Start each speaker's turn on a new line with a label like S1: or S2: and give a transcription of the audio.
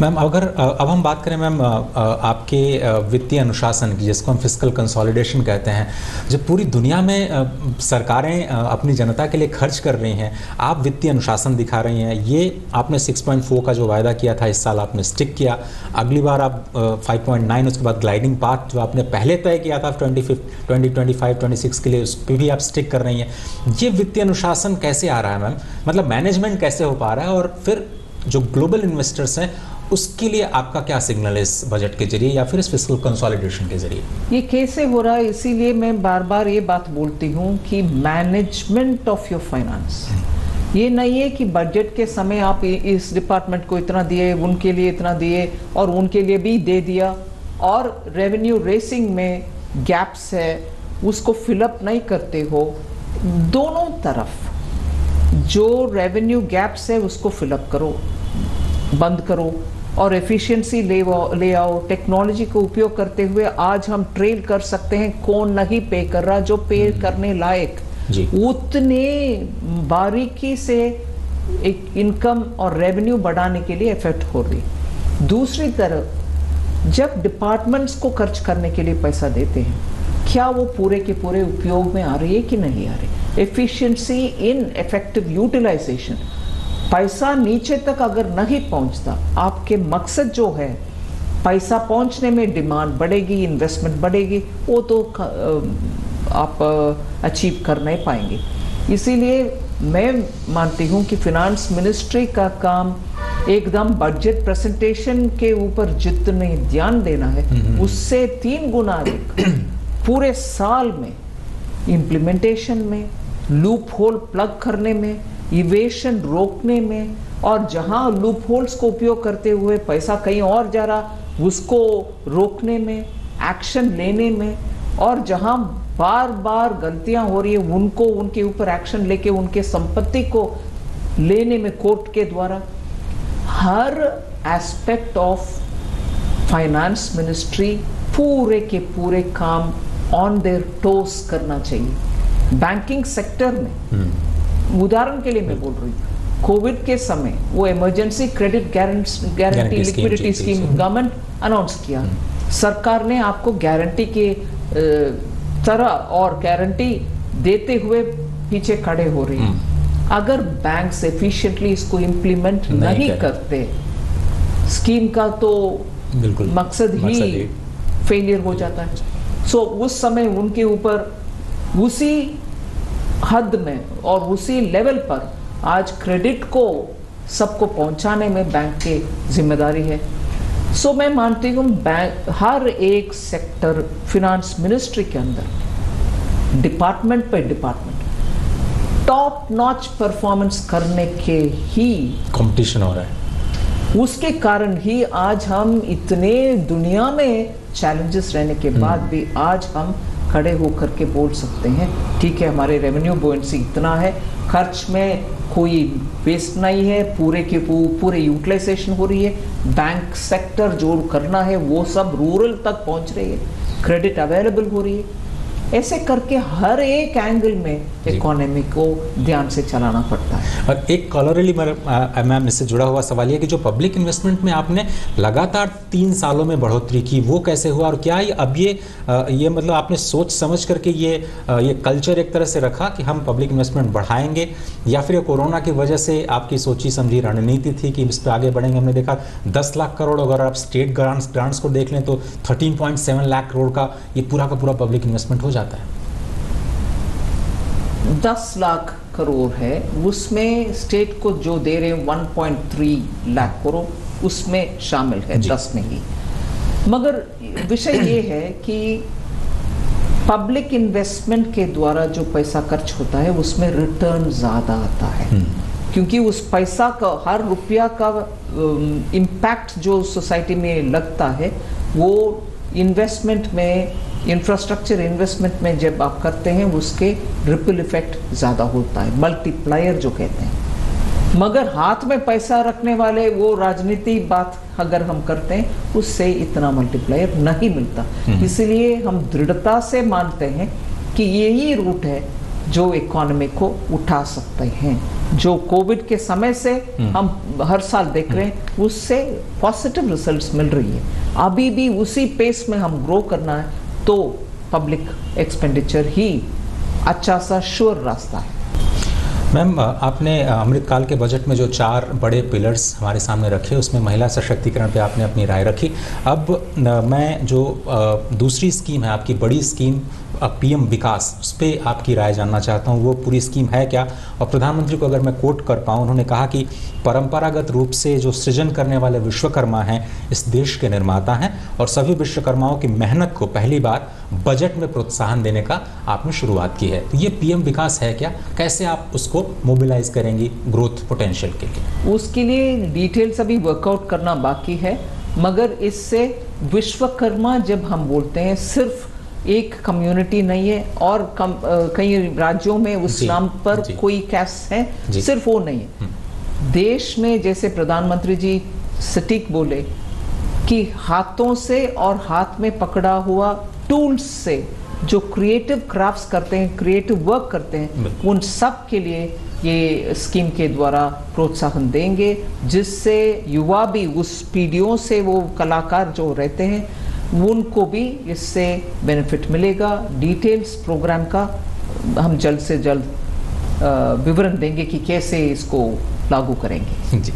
S1: Ma'am अगर अब हम बात करें मैम आपके वित्तीय अनुशासन की, जिसको हम फिस्कल कंसोलिडेशन कहते हैं, जब पूरी दुनिया में सरकारें अपनी जनता के लिए खर्च कर रही हैं, आप वित्तीय अनुशासन दिखा रही हैं। ये आपने 6.4 का जो वायदा किया था इस साल आपने स्टिक किया, अगली बार आप 5.9, उसके बाद ग्लाइडिंग पाथ जो आपने पहले तय किया था 2025-26 के लिए, उस पर भी आप स्टिक कर रही हैं। ये वित्तीय अनुशासन कैसे आ रहा है मैम, मतलब मैनेजमेंट कैसे हो पा रहा है, और फिर जो ग्लोबल इन्वेस्टर्स हैं उसके लिए आपका क्या सिग्नल है इस बजट के जरिए या फिर इस फिस्कल कंसोलिडेशन के जरिए?
S2: ये कैसे हो रहा है, इसीलिए मैं बार बार ये बात बोलती हूँ कि मैनेजमेंट ऑफ योर फाइनेंस, ये नहीं है कि बजट के समय आप इस डिपार्टमेंट को इतना दिए, उनके लिए इतना दिए और उनके लिए भी दे दिया, और रेवेन्यू रेसिंग में गैप्स है उसको फिलअप नहीं करते हो। दोनों तरफ जो रेवेन्यू गैप्स है उसको फिलअप करो, बंद करो, और एफिशिएंसी ले आओ। टेक्नोलॉजी को उपयोग करते हुए आज हम ट्रेल कर सकते हैं कौन नहीं पे कर रहा, जो पे करने लायक उतने बारीकी से एक इनकम और रेवेन्यू बढ़ाने के लिए इफेक्ट हो रही। दूसरी तरफ जब डिपार्टमेंट्स को खर्च करने के लिए पैसा देते हैं, क्या वो पूरे के पूरे उपयोग में आ रही है कि नहीं आ रही? एफिशिएंसी इन इफेक्टिव यूटिलाइजेशन, पैसा नीचे तक अगर नहीं पहुंचता, आपके मकसद जो है पैसा पहुंचने में डिमांड बढ़ेगी, इन्वेस्टमेंट बढ़ेगी, वो तो आप अचीव कर नहीं पाएंगे। इसीलिए मैं मानती हूं कि फिनांस मिनिस्ट्री का काम एकदम बजट प्रेजेंटेशन के ऊपर जितने ध्यान देना है उससे 3 गुना अधिक पूरे साल में इम्प्लीमेंटेशन में, लूप होल प्लग करने में, इवेशन रोकने में, और जहां लूप होल्स को उपयोग करते हुए पैसा कहीं और जा रहा उसको रोकने में, एक्शन लेने में, और जहां बार बार गलतियां हो रही है उनको उनके ऊपर एक्शन लेके उनके संपत्ति को लेने में कोर्ट के द्वारा। हर एस्पेक्ट ऑफ फाइनेंस मिनिस्ट्री पूरे के पूरे काम ऑन देयर टोस करना चाहिए। बैंकिंग सेक्टर में उदाहरण के लिए मैं बोल रही हूँ, कोविड के समय वो emergency credit guarantee liquidity scheme government announce किया, सरकार ने आपको गारंटी के तरह और गारंटी देते हुए पीछे खड़े हो रही है। अगर बैंक एफिशिएंटली इसको इम्प्लीमेंट नहीं करते, स्कीम का तो मकसद ही फेलियर हो जाता है। सो उस समय उनके ऊपर उसी हद में और उसी लेवल पर आज क्रेडिट को सबको पहुंचाने में बैंक की जिम्मेदारी है। सो मैं मानती हूँ बैंक हर एक सेक्टर फिनांस मिनिस्ट्री के अंदर डिपार्टमेंट पे डिपार्टमेंट टॉप नॉच परफॉर्मेंस करने के ही
S1: कंपटीशन हो रहा है।
S2: उसके कारण ही आज हम इतने दुनिया में चैलेंजेस रहने के बाद भी आज हम खड़े होकर के बोल सकते हैं ठीक है, हमारे रेवेन्यू बुओयेंसी इतना है, खर्च में कोई वेस्ट नहीं है, पूरे के पूरे यूटिलाइजेशन हो रही है, बैंक सेक्टर जो करना है वो सब रूरल तक पहुंच रही है, क्रेडिट अवेलेबल हो रही है। ऐसे करके हर एक एंगल में इकोनॉमी को ध्यान से चलाना पड़ता है।
S1: और एक कॉलरली मैम इससे जुड़ा हुआ सवाल ये कि जो पब्लिक इन्वेस्टमेंट में आपने लगातार 3 सालों में बढ़ोतरी की, वो कैसे हुआ, और क्या अब ये मतलब आपने सोच समझ करके ये कल्चर एक तरह से रखा कि हम पब्लिक इन्वेस्टमेंट बढ़ाएंगे, या फिर ये कोरोना की वजह से आपकी सोची समझी रणनीति थी कि इस पर आगे बढ़ेंगे? हमने देखा 10 लाख करोड़, अगर आप स्टेट ग्रांट्स को देख लें तो 13.7 लाख करोड़ का ये पूरा का पूरा पब्लिक इन्वेस्टमेंट हो जाता है।
S2: 10 लाख करोड़ है, उसमें स्टेट को जो दे रहे हैं 1.3 लाख करोड़ उसमें शामिल है 10 में ही। मगर विषय ये है कि पब्लिक इन्वेस्टमेंट के द्वारा जो पैसा खर्च होता है उसमें रिटर्न ज्यादा आता है, क्योंकि उस पैसा का हर रुपया का इम्पैक्ट जो सोसाइटी में लगता है वो इन्वेस्टमेंट में, इंफ्रास्ट्रक्चर इन्वेस्टमेंट में जब आप करते हैं उसके रिपल इफेक्ट ज़्यादा होता है, मल्टीप्लायर जो कहते हैं। मगर हाथ में पैसा रखने वाले वो राजनीति बात अगर हम करते हैं उससे इतना मल्टीप्लायर नहीं मिलता। इसलिए हम दृढ़ता से मानते हैं कि यही रूट है जो इकोनॉमी को उठा सकते हैं। जो कोविड के समय से हम हर साल देख रहे हैं, उससे पॉजिटिव रिजल्ट्स मिल रही है। अभी भी उसी पेस में हम ग्रो करना है तो पब्लिक एक्सपेंडिचर ही अच्छा सा श्योर रास्ता है।
S1: मैम, आपने अमृतकाल के बजट में जो 4 बड़े पिलर्स हमारे सामने रखे, उसमें महिला सशक्तिकरण पे आपने अपनी राय रखी। अब मैं जो दूसरी स्कीम है आपकी, बड़ी स्कीम पीएम विकास, उस पर आपकी राय जानना चाहता हूँ। वो पूरी स्कीम है क्या? और प्रधानमंत्री को अगर मैं कोट कर पाऊँ, उन्होंने कहा कि परंपरागत रूप से जो सृजन करने वाले विश्वकर्मा हैं इस देश के निर्माता हैं, और सभी विश्वकर्माओं की मेहनत को पहली बार बजट में प्रोत्साहन देने का आपने शुरुआत की है। तो ये पीएम विकास है क्या? कैसे आप उसको मोबिलाइज करेंगी ग्रोथ पोटेंशियल के लिए?
S2: उसके लिए डिटेल्स अभी वर्कआउट करना बाकी है, मगर इससे विश्वकर्मा जब हम बोलते हैं सिर्फ एक कम्युनिटी नहीं है, और कई राज्यों में उस नाम पर कोई कैस्ट है, सिर्फ वो नहीं है। देश में जैसे प्रधानमंत्री जी सटीक बोले कि हाथों से और हाथ में पकड़ा हुआ टूल्स से जो क्रिएटिव क्राफ्ट्स करते हैं, क्रिएटिव वर्क करते हैं, उन सब के लिए ये स्कीम के द्वारा प्रोत्साहन देंगे, जिससे युवा भी उस पीढ़ियों से वो कलाकार जो रहते हैं उनको भी इससे बेनिफिट मिलेगा। डिटेल्स प्रोग्राम का हम जल्द से जल्द विवरण देंगे कि कैसे इसको लागू करेंगे।
S1: जी,